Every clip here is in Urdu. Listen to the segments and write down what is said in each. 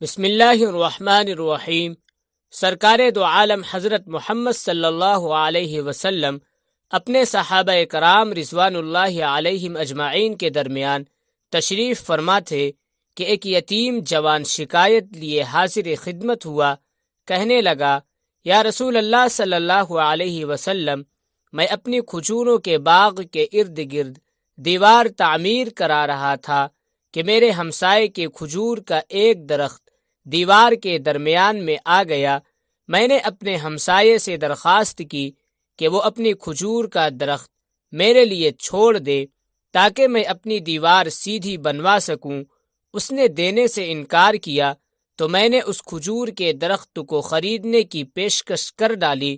بسم اللہ الرحمن الرحیم۔ سرکار دو عالم حضرت محمد صلی اللہ علیہ وسلم اپنے صحابہ کرام رضوان اللہ علیہم اجمعین کے درمیان تشریف فرما تھے کہ ایک یتیم جوان شکایت لیے حاضر خدمت ہوا، کہنے لگا، یا رسول اللہ صلی اللہ علیہ وسلم، میں اپنی کھجوروں کے باغ کے ارد گرد دیوار تعمیر کرا رہا تھا کہ میرے ہمسائے کے کھجور کا ایک درخت دیوار کے درمیان میں آ گیا۔ میں نے اپنے ہمسائے سے درخواست کی کہ وہ اپنی کھجور کا درخت میرے لیے چھوڑ دے تاکہ میں اپنی دیوار سیدھی بنوا سکوں۔ اس نے دینے سے انکار کیا تو میں نے اس کھجور کے درخت کو خریدنے کی پیشکش کر ڈالی۔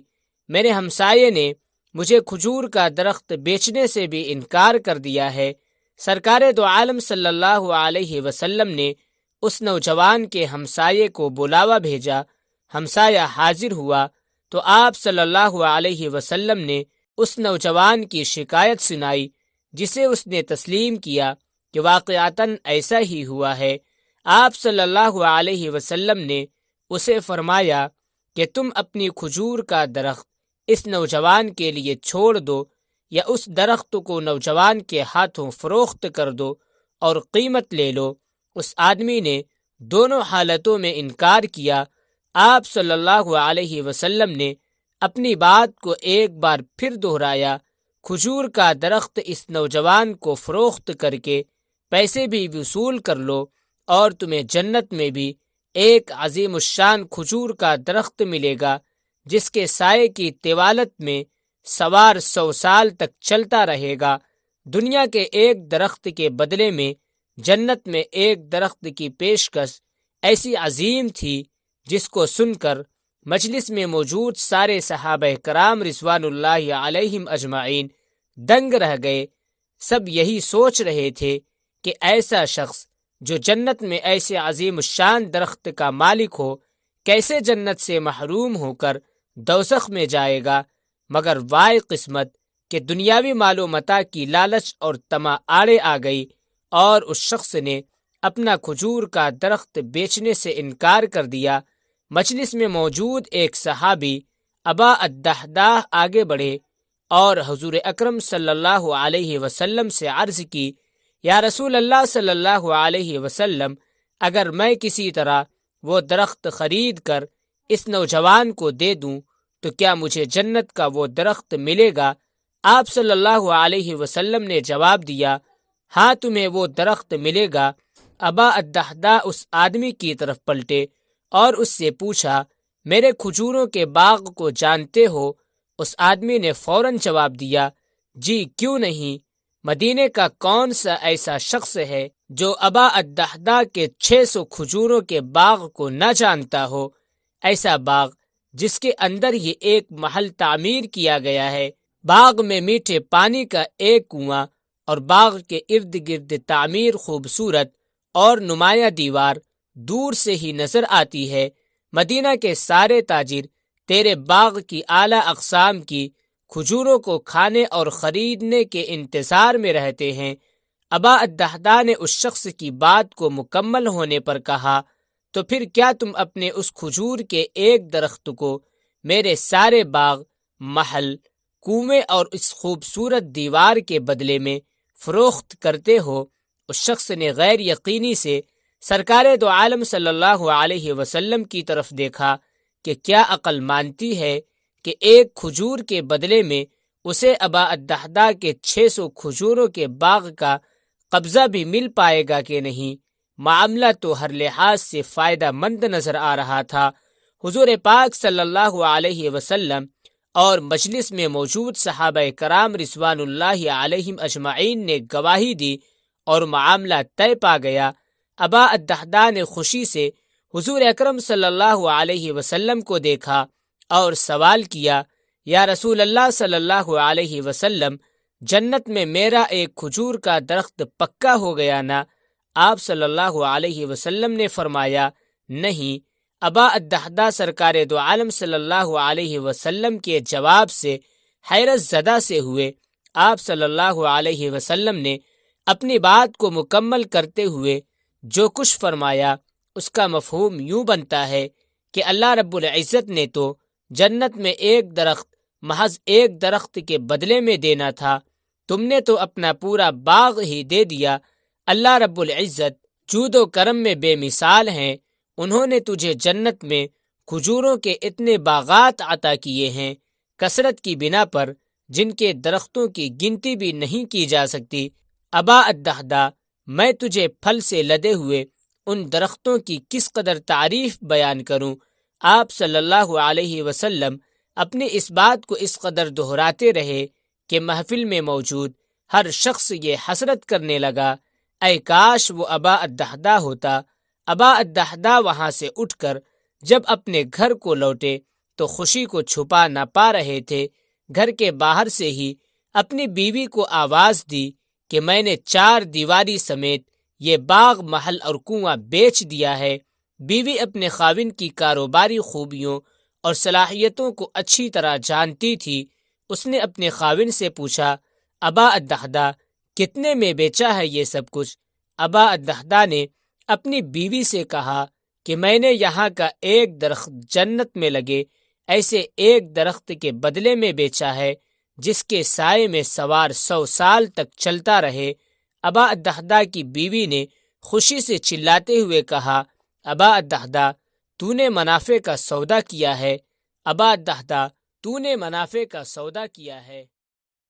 میرے ہمسائے نے مجھے کھجور کا درخت بیچنے سے بھی انکار کر دیا ہے۔ سرکار دو عالم صلی اللہ علیہ وسلم نے اس نوجوان کے ہمسائے کو بلاوا بھیجا۔ ہمسایہ حاضر ہوا تو آپ صلی اللہ علیہ وسلم نے اس نوجوان کی شکایت سنائی، جسے اس نے تسلیم کیا کہ واقعتاً ایسا ہی ہوا ہے۔ آپ صلی اللہ علیہ وسلم نے اسے فرمایا کہ تم اپنی کھجور کا درخت اس نوجوان کے لیے چھوڑ دو یا اس درخت کو نوجوان کے ہاتھوں فروخت کر دو اور قیمت لے لو۔ اس آدمی نے دونوں حالتوں میں انکار کیا۔ آپ صلی اللہ علیہ وسلم نے اپنی بات کو ایک بار پھر دہرایا، کھجور کا درخت اس نوجوان کو فروخت کر کے پیسے بھی وصول کر لو اور تمہیں جنت میں بھی ایک عظیم الشان کھجور کا درخت ملے گا جس کے سائے کی طوالت میں سوار 100 سال تک چلتا رہے گا۔ دنیا کے ایک درخت کے بدلے میں جنت میں ایک درخت کی پیشکش ایسی عظیم تھی جس کو سن کر مجلس میں موجود سارے صحابہ کرام رضوان اللہ علیہم اجمعین دنگ رہ گئے۔ سب یہی سوچ رہے تھے کہ ایسا شخص جو جنت میں ایسے عظیم الشان درخت کا مالک ہو کیسے جنت سے محروم ہو کر دوزخ میں جائے گا۔ مگر وائے قسمت کہ دنیاوی مال و متاع کی لالچ اور طمع آڑے آ گئی اور اس شخص نے اپنا کھجور کا درخت بیچنے سے انکار کر دیا۔ مجلس میں موجود ایک صحابی ابا الدحداح آگے بڑھے اور حضور اکرم صلی اللہ علیہ وسلم سے عرض کی، یا رسول اللہ صلی اللہ علیہ وسلم، اگر میں کسی طرح وہ درخت خرید کر اس نوجوان کو دے دوں تو کیا مجھے جنت کا وہ درخت ملے گا؟ آپ صلی اللہ علیہ وسلم نے جواب دیا، ہاں، تمہیں وہ درخت ملے گا۔ ابا الدحداح اس آدمی کی طرف پلٹے اور اس سے پوچھا، میرے کھجوروں کے باغ کو جانتے ہو؟ اس آدمی نے فوراً جواب دیا، جی، کیوں نہیں۔ مدینے کا کون سا ایسا شخص ہے جو ابا الدحداح کے 600 کھجوروں کے باغ کو نہ جانتا ہو؟ ایسا باغ جس کے اندر ہی ایک محل تعمیر کیا گیا ہے، باغ میں میٹھے پانی کا ایک کنواں اور باغ کے ارد گرد تعمیر خوبصورت اور نمایاں دیوار دور سے ہی نظر آتی ہے۔ مدینہ کے سارے تاجر تیرے باغ کی اعلیٰ اقسام کی کھجوروں کو کھانے اور خریدنے کے انتظار میں رہتے ہیں۔ ابا الدحداح نے اس شخص کی بات کو مکمل ہونے پر کہا، تو پھر کیا تم اپنے اس کھجور کے ایک درخت کو میرے سارے باغ، محل، کنویں اور اس خوبصورت دیوار کے بدلے میں فروخت کرتے ہو؟ اس شخص نے غیر یقینی سے سرکار دو عالم صلی اللہ علیہ وسلم کی طرف دیکھا کہ کیا عقل مانتی ہے کہ ایک کھجور کے بدلے میں اسے ابا الدحداح کے 600 کھجوروں کے باغ کا قبضہ بھی مل پائے گا کہ نہیں؟ معاملہ تو ہر لحاظ سے فائدہ مند نظر آ رہا تھا۔ حضور پاک صلی اللہ علیہ وسلم اور مجلس میں موجود صحابہ کرام رضوان اللہ علیہم اجمعین نے گواہی دی اور معاملہ طے پا گیا۔ ابا الدحداح نے خوشی سے حضور اکرم صلی اللہ علیہ وسلم کو دیکھا اور سوال کیا، یا رسول اللہ صلی اللہ علیہ وسلم، جنت میں میرا ایک کھجور کا درخت پکا ہو گیا نا؟ آپ صلی اللہ علیہ وسلم نے فرمایا، نہیں۔ ابا الدحداح سرکار دو عالم صلی اللہ علیہ وسلم کے جواب سے حیرت زدہ سے ہوئے۔ آپ صلی اللہ علیہ وسلم نے اپنی بات کو مکمل کرتے ہوئے جو کچھ فرمایا اس کا مفہوم یوں بنتا ہے کہ اللہ رب العزت نے تو جنت میں ایک درخت محض ایک درخت کے بدلے میں دینا تھا، تم نے تو اپنا پورا باغ ہی دے دیا۔ اللہ رب العزت جود و کرم میں بے مثال ہیں، انہوں نے تجھے جنت میں کھجوروں کے اتنے باغات عطا کیے ہیں کثرت کی بنا پر، جن کے درختوں کی گنتی بھی نہیں کی جا سکتی۔ ابا الدحداء، میں تجھے پھل سے لدے ہوئے ان درختوں کی کس قدر تعریف بیان کروں۔ آپ صلی اللہ علیہ وسلم اپنی اس بات کو اس قدر دہراتے رہے کہ محفل میں موجود ہر شخص یہ حسرت کرنے لگا، اے کاش وہ ابا الدحداء ہوتا۔ ابا الدحداء وہاں سے اٹھ کر جب اپنے گھر کو لوٹے تو خوشی کو چھپا نہ پا رہے تھے۔ گھر کے باہر سے ہی اپنی بیوی کو آواز دی کہ میں نے 4 دیواری سمیت یہ باغ، محل اور کنواں بیچ دیا ہے۔ بیوی اپنے خاوند کی کاروباری خوبیوں اور صلاحیتوں کو اچھی طرح جانتی تھی۔ اس نے اپنے خاوند سے پوچھا، ابا الدحداء، کتنے میں بیچا ہے یہ سب کچھ؟ ابا الدحداء نے اپنی بیوی سے کہا کہ میں نے یہاں کا ایک درخت جنت میں لگے ایسے ایک درخت کے بدلے میں بیچا ہے جس کے سائے میں سوار 100 سال تک چلتا رہے۔ ابا الدحداء کی بیوی نے خوشی سے چلاتے ہوئے کہا، ابا الدحداء، تو نے منافع کا سودا کیا ہے۔ ابا الدحداء، تو نے منافع کا سودا کیا ہے۔